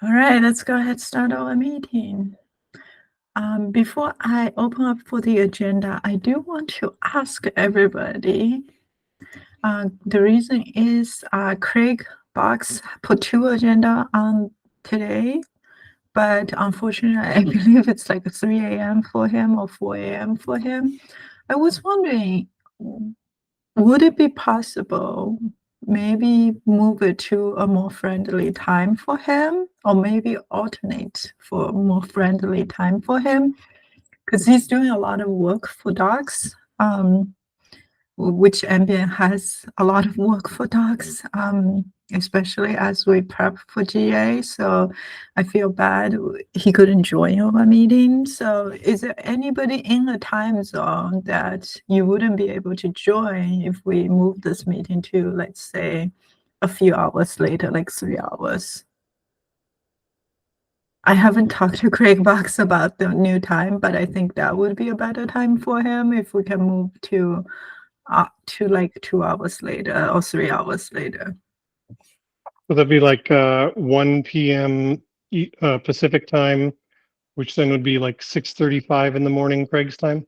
All right, let's go ahead and start our meeting. Before I open up for the agenda, I do want to ask everybody. The reason is Craig Box put two agenda on today, but unfortunately, I believe it's like 3 a.m. for him or 4 a.m. for him. I was wondering, would it be possible maybe move it to a more friendly time for him, or maybe alternate for a more friendly time for him? Because he's doing a lot of work for dogs, which Ambient has a lot of work for dogs, especially as we prep for GA. So I feel bad he couldn't join our meeting. So is there anybody in the time zone that you wouldn't be able to join if we move this meeting to, let's say, a few hours later, like 3 hours? I haven't talked to Craig Box about the new time, but I think that would be a better time for him if we can move to like 2 hours later or 3 hours later. So that'd be like 1 p.m. Pacific time, which then would be like 6:35 in the morning Craig's time.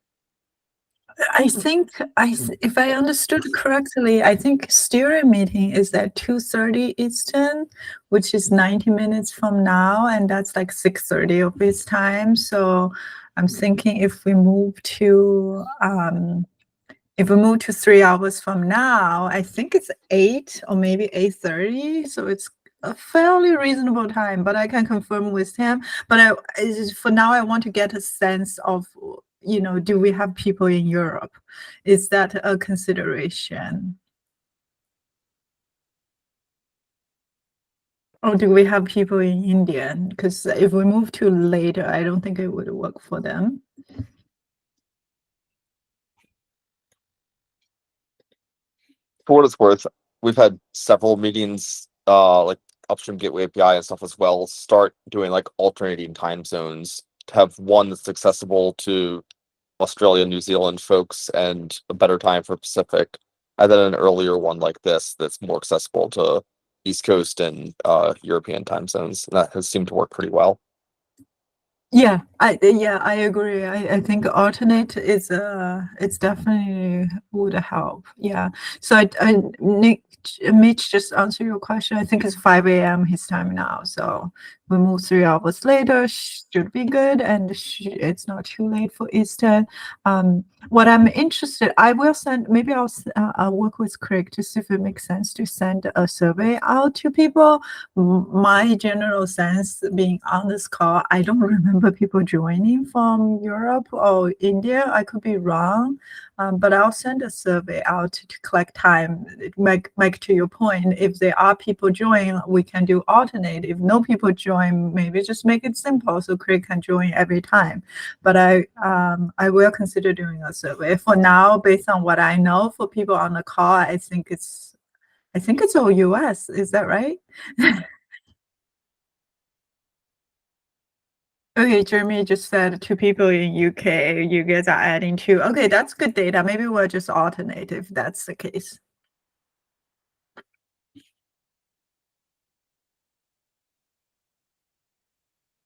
I think if I understood correctly, I think steering meeting is at 2:30 Eastern, which is 90 minutes from now, and that's like 6:30 of his time. So I'm thinking if we move to 3 hours from now, I think it's 8 or maybe 8:30. So it's a fairly reasonable time, but I can confirm with him. But for now, I want to get a sense of, do we have people in Europe? Is that a consideration? Or do we have people in India? Because if we move to later, I don't think it would work for them. For what it's worth, we've had several meetings, like Upstream Gateway API and stuff as well, start doing like alternating time zones to have one that's accessible to Australia, New Zealand folks, and a better time for Pacific, and then an earlier one like this that's more accessible to East Coast and European time zones. And that has seemed to work pretty well. Yeah, I agree. I think alternate is it's definitely would help. Yeah. So Mitch just answer your question. I think it's 5 a.m. his time now. So we move 3 hours later, should be good, and it's not too late for Eastern. What I'm interested, I will send. Maybe I'll work with Craig to see if it makes sense to send a survey out to people. My general sense, being on this call, I don't remember people joining from Europe or India. I could be wrong, but I'll send a survey out to collect time. Like to your point, if there are people join, we can do alternate. If no people join, maybe just make it simple so Craig can join every time. But I will consider doing a survey. For now, based on what I know for people on the call, I think it's all US. Is that right? Okay, Jeremy just said 2 people in UK. You guys are adding 2. Okay, that's good data. Maybe we'll just alternate if that's the case.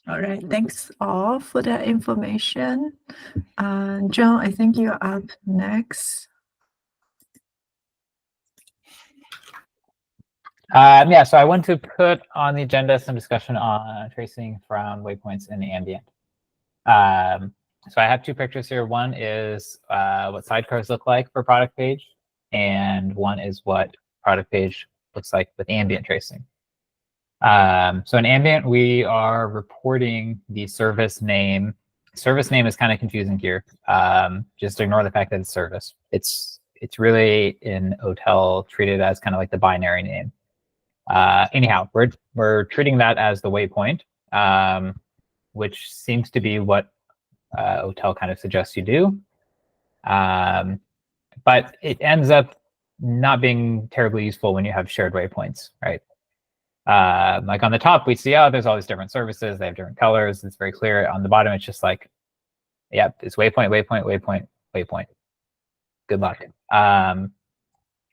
All right, thanks all for that information. John, I think you're up next. Yeah, so I want to put on the agenda some discussion on tracing from waypoints in Ambient. So I have 2 pictures here. One is what sidecars look like for product page, and one is what product page looks like with ambient tracing. So in Ambient, we are reporting the service name. Service name is kind of confusing here. Just ignore the fact that it's service. It's really in Hotel treated as kind of like the binary name. Anyhow, we're treating that as the waypoint, which seems to be what Hotel kind of suggests you do. But it ends up not being terribly useful when you have shared waypoints, right? Like on the top, we see, oh, there's all these different services. They have different colors. It's very clear. On the bottom, it's just like, yeah, it's waypoint, waypoint, waypoint, waypoint. Good luck.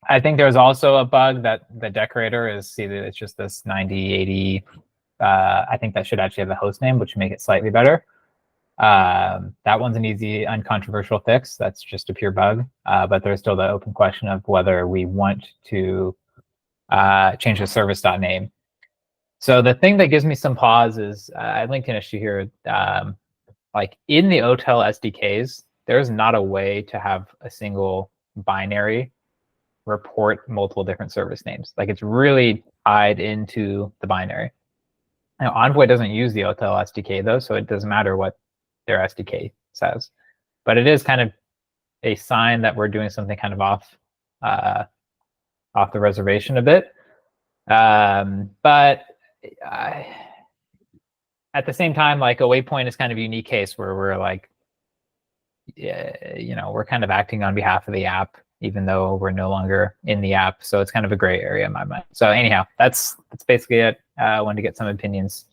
I think there's also a bug that the decorator is, see that it's just this 90, 80 I think that should actually have a host name, which would make it slightly better. That one's an easy, uncontroversial fix. That's just a pure bug. But there's still the open question of whether we want to change the service.name. So the thing that gives me some pause is I linked an issue here. Like in the OTel SDKs, there's not a way to have a single binary report multiple different service names. Like it's really tied into the binary. Now Envoy doesn't use the OTel SDK though, so it doesn't matter what their SDK says. But it is kind of a sign that we're doing something kind of off the reservation a bit. But at the same time, like a waypoint is kind of a unique case where we're like, we're kind of acting on behalf of the app, even though we're no longer in the app. So it's kind of a gray area in my mind. So anyhow, that's basically it. I wanted to get some opinions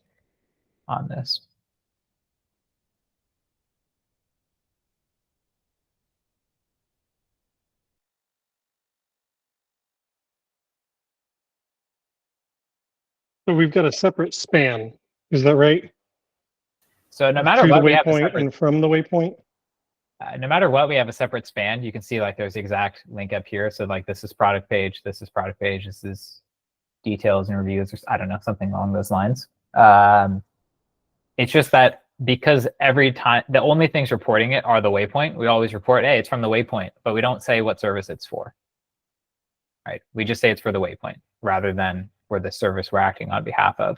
on this. So we've got a separate span. Is that right? So no matter To what, the we have a waypoint separate, and from the waypoint. no matter what, we have a separate span. You can see like there's the exact link up here. So like this is product page, this is product page, this is details and reviews, or I don't know, something along those lines. It's just that because every time the only things reporting it are the waypoint, we always report, hey, it's from the waypoint, but we don't say what service it's for. Right? We just say it's for the waypoint rather than for the service we're acting on behalf of.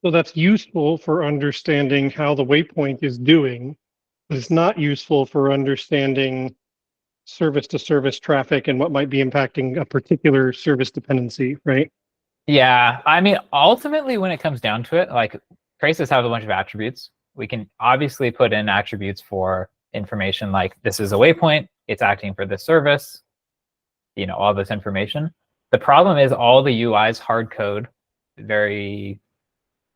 So that's useful for understanding how the waypoint is doing, but it's not useful for understanding service-to-service traffic and what might be impacting a particular service dependency, right? Yeah, I mean, ultimately, when it comes down to it, like traces have a bunch of attributes. We can obviously put in attributes for information like this is a waypoint, it's acting for this service, all this information. The problem is all the UIs hard code very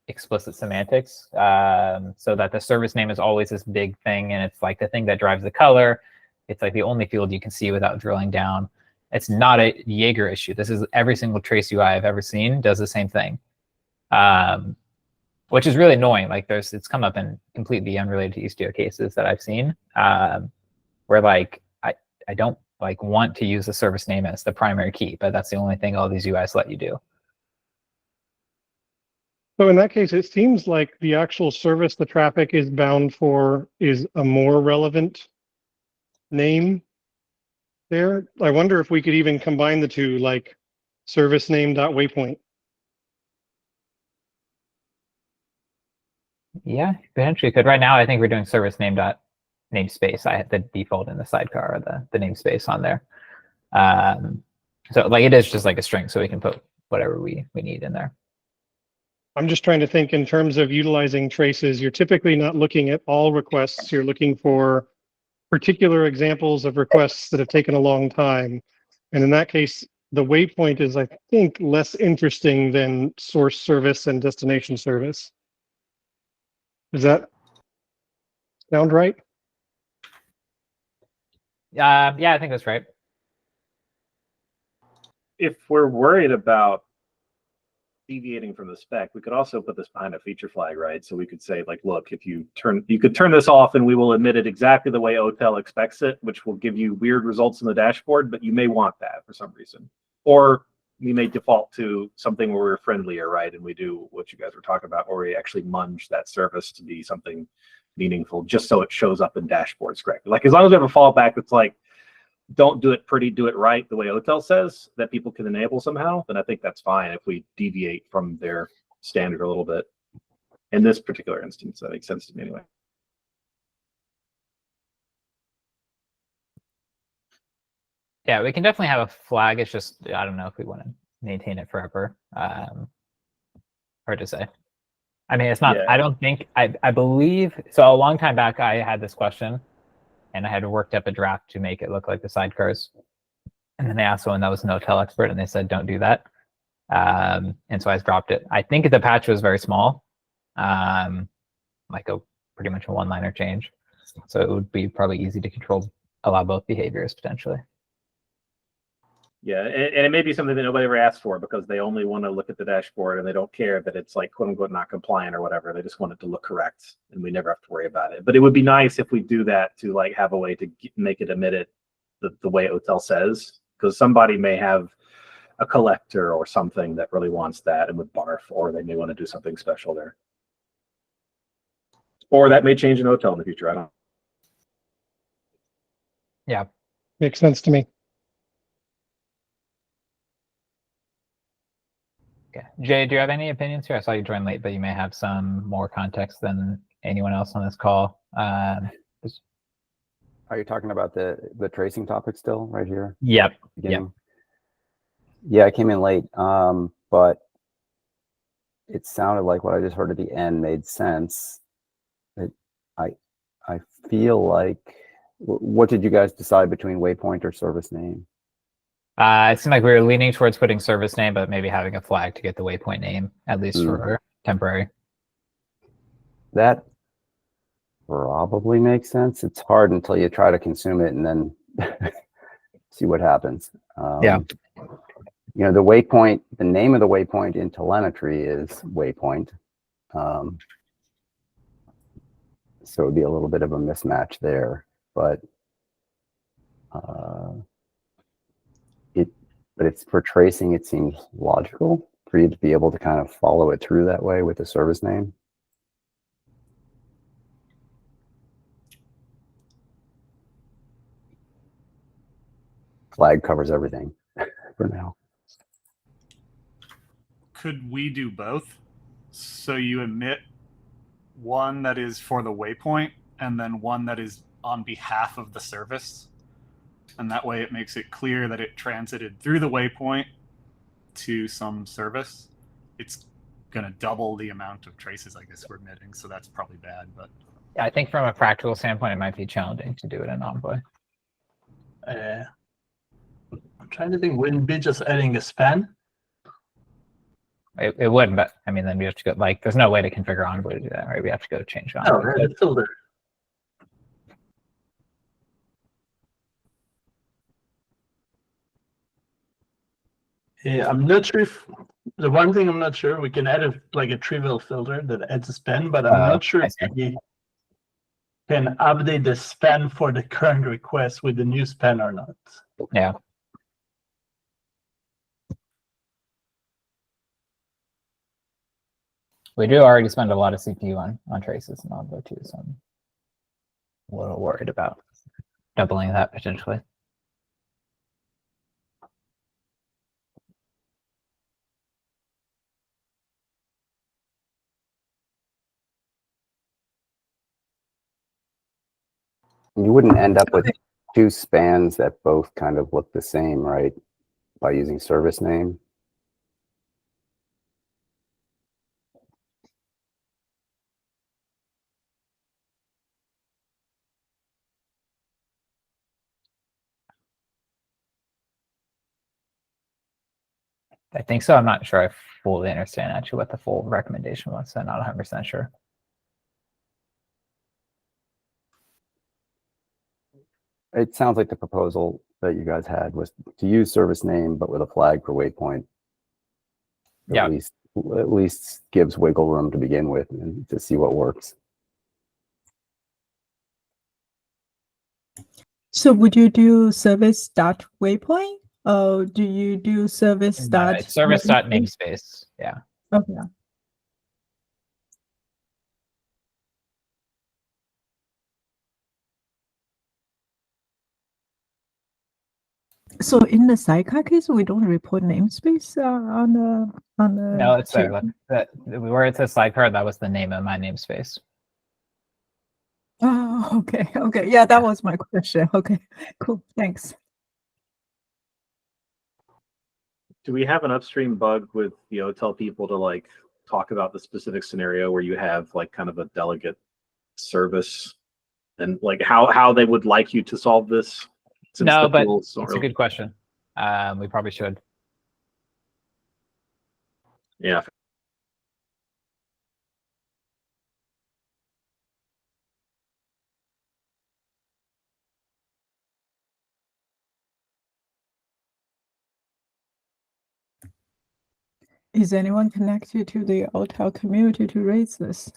explicit semantics, so that the service name is always this big thing, and it's like the thing that drives the color. It's like the only field you can see without drilling down. It's not a Jaeger issue. This is every single trace UI I've ever seen does the same thing, which is really annoying. Like it's come up in completely unrelated to Istio cases that I've seen, where like I don't like want to use the service name as the primary key, but that's the only thing all these UIs let you do. So in that case, it seems like the actual service the traffic is bound for is a more relevant name there. I wonder if we could even combine the two, like service name.waypoint. Yeah, potentially could. Right now, I think we're doing service name dot namespace. I had the default in the sidecar or the namespace on there. So like it is just like a string, so we can put whatever we need in there. I'm just trying to think in terms of utilizing traces. You're typically not looking at all requests. You're looking for particular examples of requests that have taken a long time. And in that case, the waypoint is, I think, less interesting than source service and destination service. Does that sound right? Yeah, I think that's right. If we're worried about deviating from the spec, we could also put this behind a feature flag, right? So we could say, like, look, if you could turn this off and we will admit it exactly the way OTel expects it, which will give you weird results in the dashboard, but you may want that for some reason. Or we may default to something where we're friendlier, right? And we do what you guys were talking about, or we actually munge that service to be something meaningful, just so it shows up in dashboards correctly. Like, as long as we have a fallback that's like, don't do it pretty, do it right, the way OTel says, that people can enable somehow, then I think that's fine if we deviate from their standard a little bit. In this particular instance, that makes sense to me anyway. Yeah, we can definitely have a flag. It's just, I don't know if we want to maintain it forever. Hard to say. I mean, it's not, Yeah. I don't think, I believe, so a long time back, I had this question and I had worked up a draft to make it look like the sidecars. And then they asked someone that was an OTel expert and they said, don't do that. And so I dropped it. I think the patch was very small, like pretty much a one-liner change. So it would be probably easy to allow both behaviors potentially. Yeah, and it may be something that nobody ever asked for because they only want to look at the dashboard and they don't care that it's like quote unquote not compliant or whatever. They just want it to look correct, and we never have to worry about it. But it would be nice if we do that to like have a way to make it emit it the way Hotel says, because somebody may have a collector or something that really wants that and would barf, or they may want to do something special there. Or that may change an Hotel in the future. I don't know. Yeah. Makes sense to me. Okay. Jay, do you have any opinions here? I saw you join late, but you may have some more context than anyone else on this call. Are you talking about the tracing topic still right here? Yep. Beginning? Yeah, I came in late, but it sounded like what I just heard at the end made sense. I feel like, what did you guys decide between waypoint or service name? It seemed like we were leaning towards putting service name, but maybe having a flag to get the waypoint name, at least for temporary. That probably makes sense. It's hard until you try to consume it and then see what happens. Yeah. You know, the waypoint, the name of the waypoint in telemetry is waypoint. So it would be a little bit of a mismatch there, but it's for tracing, it seems logical for you to be able to kind of follow it through that way with a service name. Flag covers everything for now. Could we do both? So you emit one that is for the waypoint and then one that is on behalf of the service. And that way it makes it clear that it transited through the waypoint to some service. It's going to double the amount of traces, I guess, we're emitting. So that's probably bad. But Yeah, I think from a practical standpoint, it might be challenging to do it in Envoy. I'm trying to think, wouldn't be just adding a span? It would, but I mean, then we have to go, like, there's no way to configure Envoy to do that, right? We have to go change No, Envoy. it's still there. Yeah, I'm not sure if the one thing I'm not sure, we can add like a trivial filter that adds a span, but I'm not sure I if see. we can update the span for the current request with the new span or not. Yeah. We do already spend a lot of CPU on traces in Envoy too, so I'm a little worried about doubling that potentially. You wouldn't end up with two spans that both kind of look the same, right? By using service name. I think so. I'm not sure I fully understand actually what the full recommendation was, so I'm not 100% sure. It sounds like the proposal that you guys had was to use service name, but with a flag for waypoint. Yeah. At least gives wiggle room to begin with and to see what works. So would you do service dot waypoint? Or do you do service dot Service dot namespace. Yeah. Okay. So in the sidecar case, we don't report namespace on the. No, it's there. tree? Look, where it says sidecar, that was the name of my namespace. Oh, okay, okay. Yeah, that was my question. Okay, cool. Thanks. Do we have an upstream bug with the Hotel people to like talk about the specific scenario where you have like kind of a delegate service and like how they would like you to solve this? No, but tools it's don't a really- good question. We probably should. Yeah. Is anyone connected to the OTel community to raise this?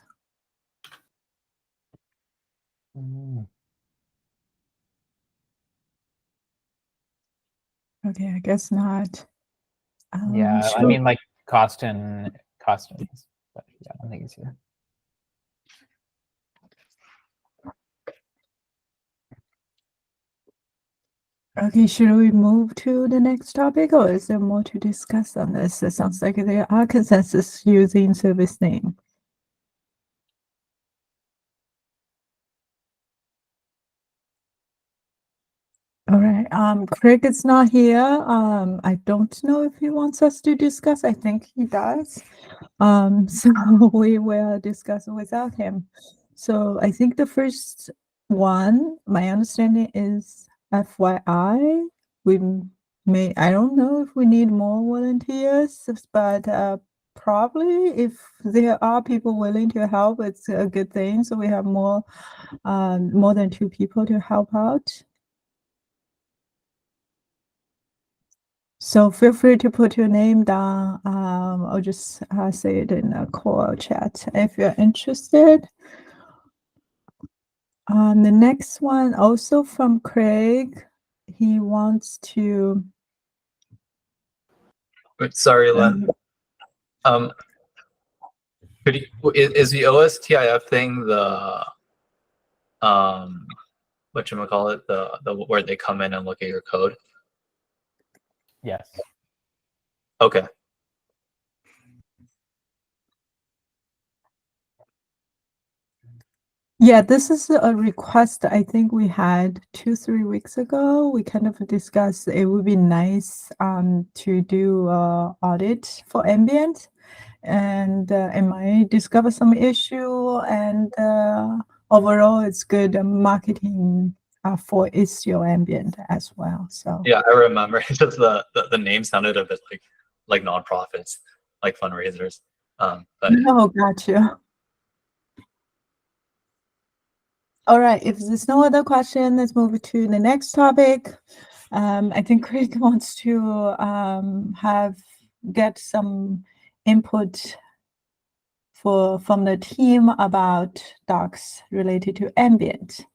Okay, I guess not. Yeah, I sure. mean, like Costin, but yeah, I don't think he's here. Okay, should we move to the next topic, or is there more to discuss on this? It sounds like there are consensus using service name. All right. Craig is not here. I don't know if he wants us to discuss. I think he does. So we will discuss without him. So I think the first one, my understanding is FYI. We may, I don't know if we need more volunteers, but probably if there are people willing to help, it's a good thing. So we have more than 2 people to help out. So feel free to put your name down. I'll just say it in a call chat if you're interested. The next one, also from Craig, he wants to. Wait, sorry, Len. Could you, is the OSTIF thing the whatchamacallit, the where they come in and look at your code? Yes. Okay. Yeah, this is a request I think we had 2-3 weeks ago. We kind of discussed it would be nice to do audit for Ambient, and it might discover some issue, and overall it's good marketing for Istio Ambient as well. So Yeah, I remember. It's just the name sounded a bit like nonprofits, like fundraisers. But no, gotcha. All right, if there's no other question, let's move to the next topic. I think Craig wants to get some input from the team about docs related to Ambient.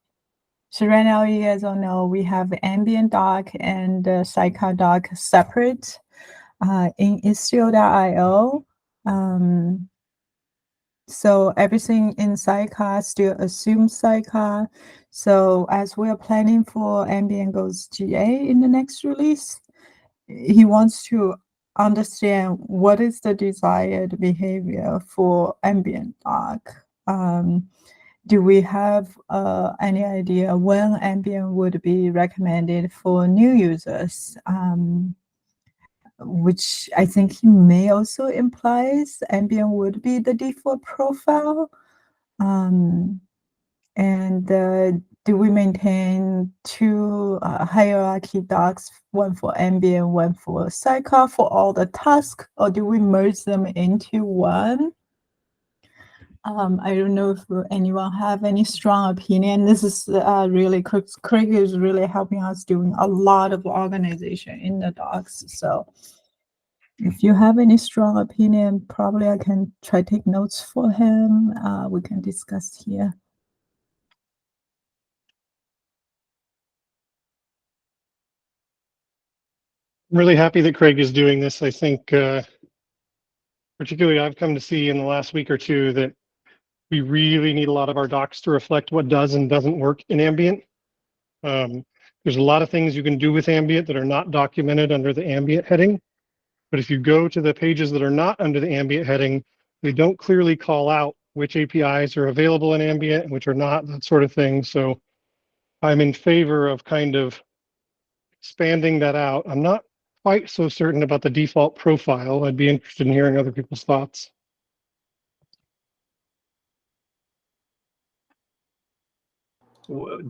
So right now, you guys all know we have Ambient doc and Sidecar doc separate in Istio.io. So everything in Sidecar still assumes Sidecar. So as we are planning for Ambient goes GA in the next release, he wants to understand what is the desired behavior for Ambient doc. Do we have any idea when Ambient would be recommended for new users? Which I think he may also implies Ambient would be the default profile. And do we maintain 2 hierarchy docs, one for Ambient, one for Sidecar for all the tasks, or do we merge them into one? I don't know if anyone have any strong opinion. This is really Craig is really helping us doing a lot of organization in the docs. So if you have any strong opinion, probably I can try take notes for him. We can discuss here. I'm really happy that Craig is doing this. I think, particularly I've come to see in the last week or two that we really need a lot of our docs to reflect what does and doesn't work in Ambient. There's a lot of things you can do with Ambient that are not documented under the Ambient heading. But if you go to the pages that are not under the Ambient heading, they don't clearly call out which APIs are available in Ambient and which are not, that sort of thing. So I'm in favor of kind of expanding that out. I'm not quite so certain about the default profile. I'd be interested in hearing other people's thoughts.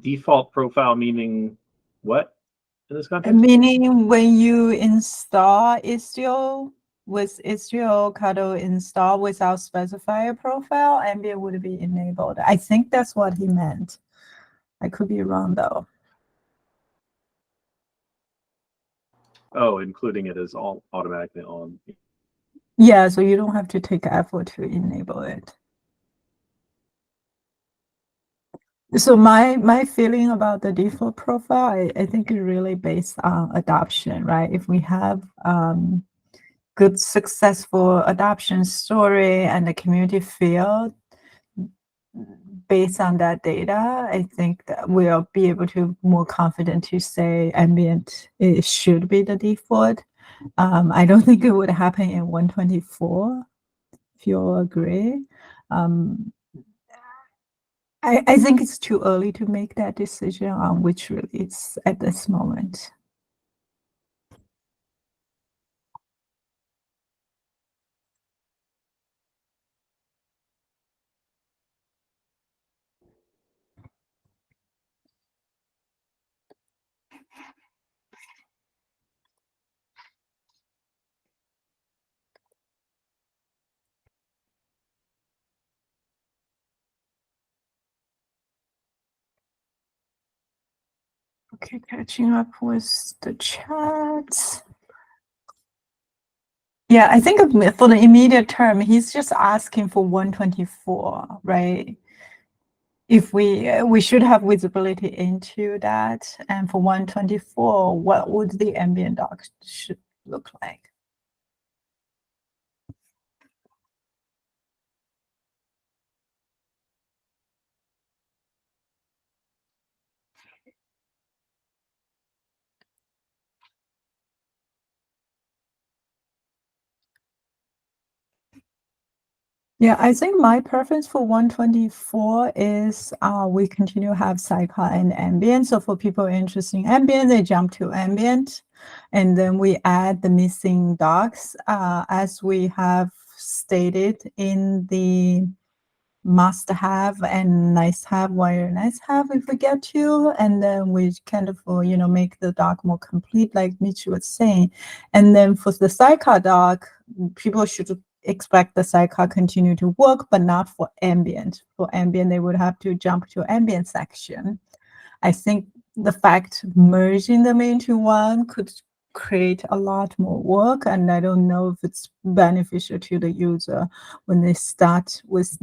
Default profile meaning what in this context? Meaning when you install Istio with Istio Cuddle install without specifier profile, Ambient would be enabled. I think that's what he meant. I could be wrong though. Oh, including it as all automatically on. Yeah, so you don't have to take effort to enable it. So my feeling about the default profile, I think is really based on adoption, right? If we have good successful adoption story and the community feel based on that data, I think that we'll be able to more confident to say ambient it should be the default. I don't think it would happen in 124, if you all agree. I think it's too early to make that decision on which release at this moment. Okay, catching up with the chat. Yeah, I think for the immediate term, he's just asking for 124, right? If we should have visibility into that, and for 124, what would the ambient doc should look like? Yeah, I think my preference for 124 is we continue to have sidecar and ambient. So for people interested in ambient, they jump to ambient. And then we add the missing docs as we have stated in the must have and nice have, wire nice have if we get to. And then we kind of, make the doc more complete, like Mitch was saying. And then for the sidecar doc, people should expect the sidecar continue to work, but not for ambient. For ambient, they would have to jump to ambient section. I think the fact merging them into one could create a lot more work, and I don't know if it's beneficial to the user when they start with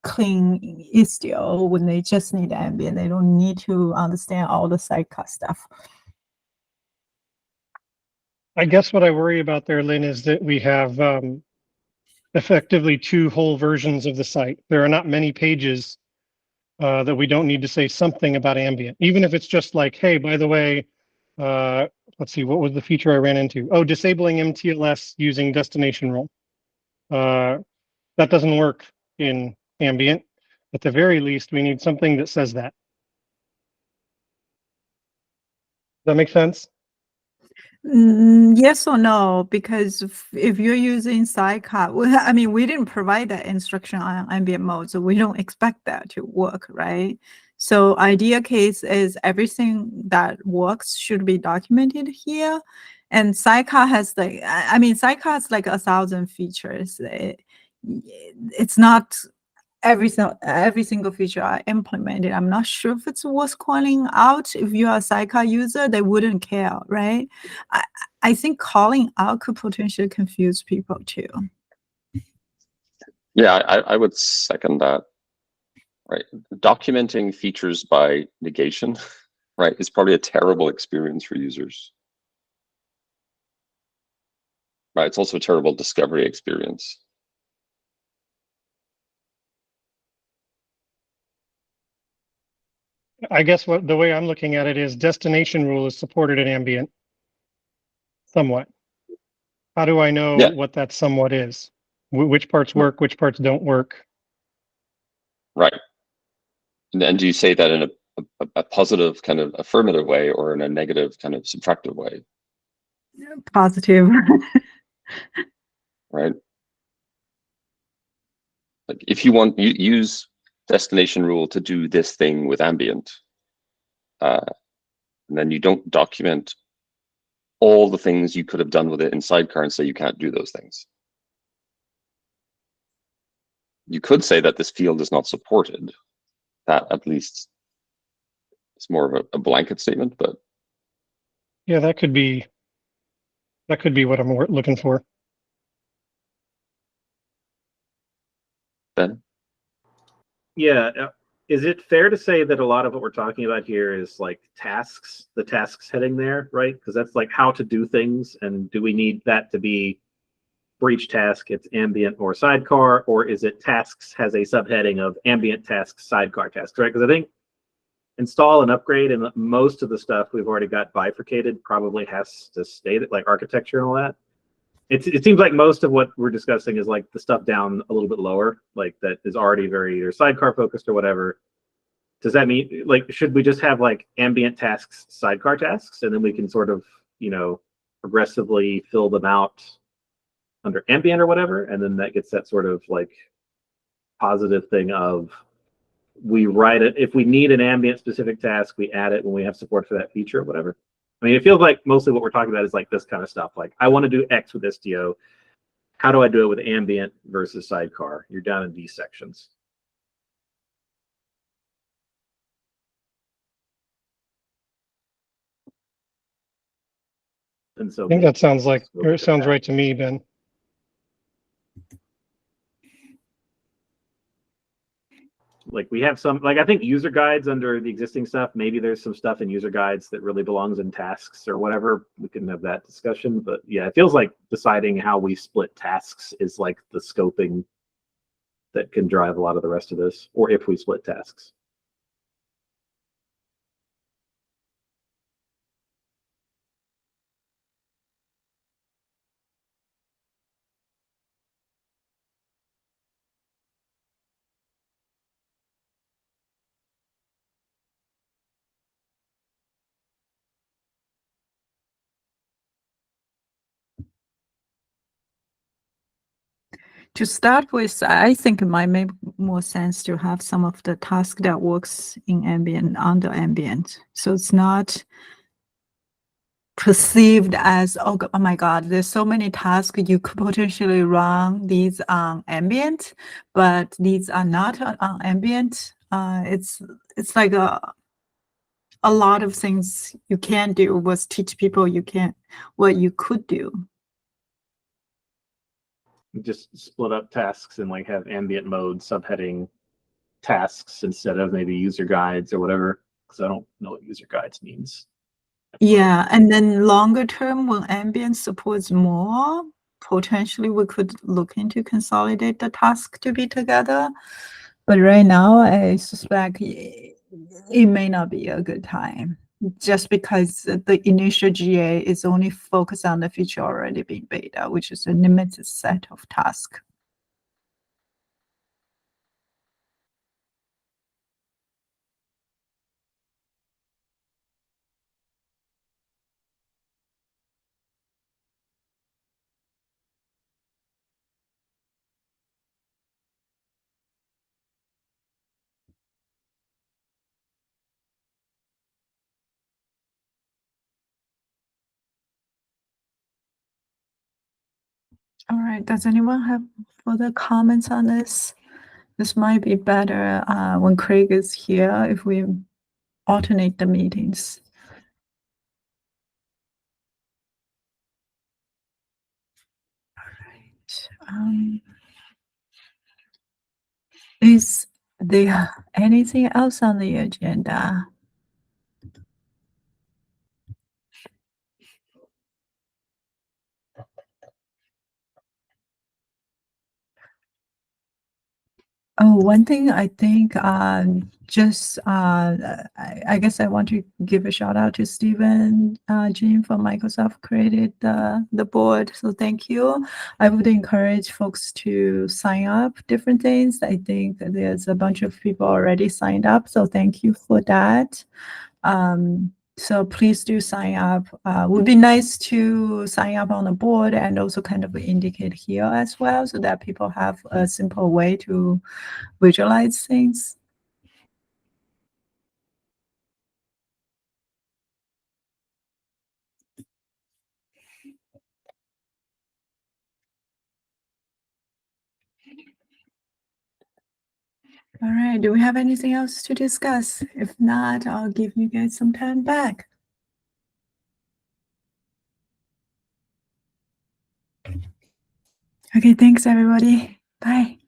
clean Istio, when they just need ambient. They don't need to understand all the sidecar stuff. I guess what I worry about there, Lynn, is that we have effectively two whole versions of the site. There are not many pages that we don't need to say something about ambient, even if it's just like, hey, by the way, let's see, what was the feature I ran into? Oh, disabling MTLS using destination role. That doesn't work in ambient. At the very least, we need something that says that. Does that make sense? Yes or no, because if you're using sidecar, I mean, we didn't provide that instruction on ambient mode, so we don't expect that to work, right? So ideal case is everything that works should be documented here. And sidecar has sidecar has like 1,000 features. It's not every single feature I implemented. I'm not sure if it's worth calling out. If you are a sidecar user, they wouldn't care, right? I think calling out could potentially confuse people too. Yeah, I would second that. Right, documenting features by negation, right, is probably a terrible experience for users. Right, it's also a terrible discovery experience. I guess the way I'm looking at it is destination rule is supported in ambient somewhat. How do I know what that somewhat is? Which parts work, which parts don't work? Right. And do you say that in a positive kind of affirmative way or in a negative kind of subtractive way? Positive. Right. Like if you want, use destination rule to do this thing with ambient, and then you don't document all the things you could have done with it in sidecar and say you can't do those things. You could say that this field is not supported. That at least is more of a blanket statement, but yeah, that could be what I'm looking for. Yeah. Is it fair to say that a lot of what we're talking about here is like tasks, the tasks heading there, right? Because that's like how to do things. And do we need that to be for each task, it's ambient or sidecar, or is it tasks has a subheading of ambient tasks, sidecar tasks, right? Because I think install and upgrade and most of the stuff we've already got bifurcated probably has to stay like architecture and all that. It seems like most of what we're discussing is like the stuff down a little bit lower, like that is already very either sidecar focused or whatever. Does that mean like should we just have like ambient tasks, sidecar tasks, and then we can sort of, you know, progressively fill them out under ambient or whatever, and then that gets that sort of like positive thing of we write it if we need an ambient specific task, we add it when we have support for that feature or whatever. I mean, it feels like mostly what we're talking about is like this kind of stuff. Like I want to do X with Istio. How do I do it with ambient versus sidecar? You're down in these sections. And so I think that sounds like, or it sounds right to me, Ben. Like we have some, like I think user guides under the existing stuff, maybe there's some stuff in user guides that really belongs in tasks or whatever. We can have that discussion, but yeah, it feels like deciding how we split tasks is like the scoping that can drive a lot of the rest of this, or if we split tasks. To start with, I think it might make more sense to have some of the task that works in ambient under ambient. So it's not perceived as, oh, oh my God, there's so many tasks you could potentially run these on ambient, but these are not on ambient. It's like a lot of things you can do was teach people what you could do. Just split up tasks and like have ambient mode subheading tasks instead of maybe user guides or whatever, because I don't know what user guides means. Yeah, and then longer term, when ambient supports more, potentially we could look into consolidate the task to be together. But right now, I suspect it may not be a good time, just because the initial GA is only focused on the feature already being beta, which is a limited set of tasks. All right, does anyone have further comments on this? This might be better when Craig is here if we alternate the meetings. All right. Is there anything else on the agenda? Oh, one thing I think I guess I want to give a shout out to Stephen Jean from Microsoft created the board. So thank you. I would encourage folks to sign up different things. I think there's a bunch of people already signed up. So thank you for that. So please do sign up. Would be nice to sign up on the board and also kind of indicate here as well so that people have a simple way to visualize things. All right, do we have anything else to discuss? If not, I'll give you guys some time back. Okay, thanks everybody. Bye.